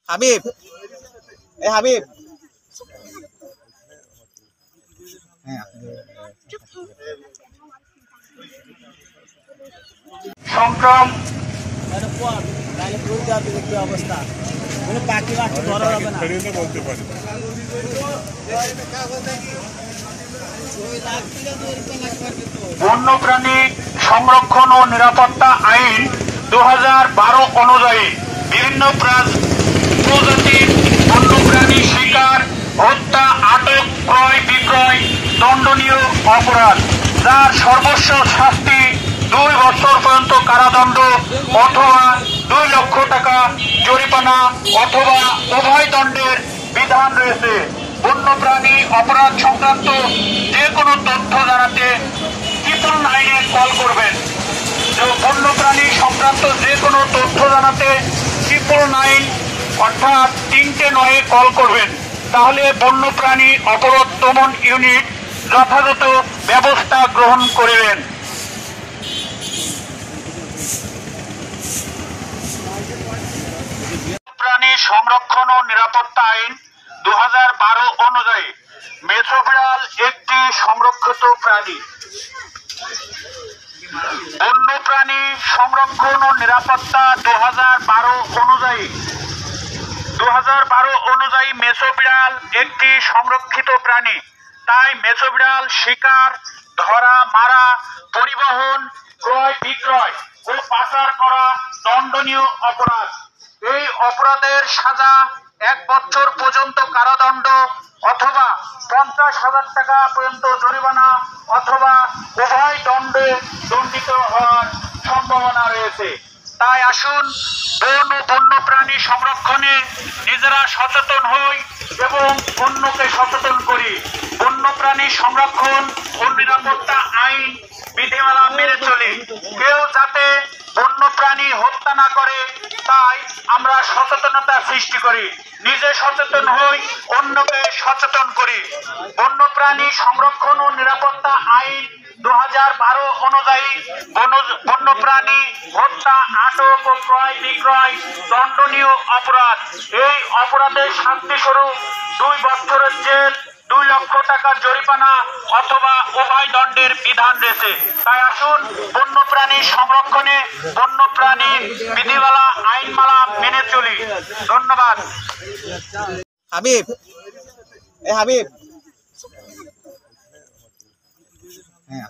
হাবিব, এ হাবিব, সংগ্রাম অবস্থা বাকি বাকি ধরা হবে না বলতে পারি বন্যপ্রাণী সংরক্ষণ ও নিরাপত্তা আইন 2012 অনুযায়ী বিভিন্ন প্রজাতির বন্যপ্রাণী শিকার, হত্যা, আটক, ক্রয় বিক্রয় দণ্ডনীয় অপরাধ, যার সর্বোচ্চ শাস্তি 2 বছর পর্যন্ত কারাদণ্ড অথবা 2 লক্ষ টাকা জরিমানা অথবা উভয় দণ্ডের বিধান রয়েছে। বন্যপ্রাণী অপরাধ সংক্রান্ত যে কোনো তথ্য জানাতে 999-এ কল করবেন। বন্যপ্রাণী সংক্রান্ত যে কোনো তথ্য জানাতে 999 অর্থাৎ 309-এ কল করবেন। তাহলে বন্যপ্রাণী অপরাধ দমন ইউনিট যথাযথ ব্যবস্থা গ্রহণ করবেন। প্রাণী সংরক্ষণ ও নিরাপত্তা আইন 2012 অনুযায়ী মেছো বিড়াল একটি সংরক্ষিত প্রাণী। বন্যপ্রাণী সংরক্ষণ ও নিরাপত্তা 2012 অনুযায়ী মেছো বিড়াল একটি সংরক্ষিত প্রাণী। তাই মেছো বিড়াল শিকার, ধরা, মারা, পরিবহন, ক্রয় বিক্রয় ও পাচার করা দণ্ডনীয় অপরাধ। এই অপরাধের সাজা 1 বছর পর্যন্ত কারাদণ্ড অথবা 50,000 টাকা পর্যন্ত জরিমানা অথবা উভয় দণ্ডে দণ্ডিত হওয়ার সম্ভাবনা রয়েছে। তাই আসুন বন ও বন্যপ্রাণী সংরক্ষণে নিজেরা সচেতন হই এবং অন্যকে সচেতন করি। বন্যপ্রাণী সংরক্ষণ ও নিরাপত্তা আইন বিধিমালা মেনে চলি। কেউ যাতে বন্যপ্রাণী হত্যা না করে তাই আমরা সচেতনতা সৃষ্টি করি। নিজে সচেতন হই, অন্যকে সচেতন করি। বন্যপ্রাণী সংরক্ষণ ও নিরাপত্তা আইন 2012 অনুযায়ী বন্যপ্রাণী হত্যা, আটক ও ক্রয় বিক্রয় দণ্ডনীয় অপরাধ। এই অপরাধের শাস্তি স্বরূপ 2 বছরের জেল, 2 লক্ষ টাকা জরিমানা অথবা উভয় দণ্ডের বিধান রয়েছে। তাই আসুন বন্যপ্রাণী সংরক্ষণে বন্যপ্রাণী বিধিমালা আইনমালা মেনে চলি। ধন্যবাদ। হাবিব, এ হাবিব, হ্যাঁ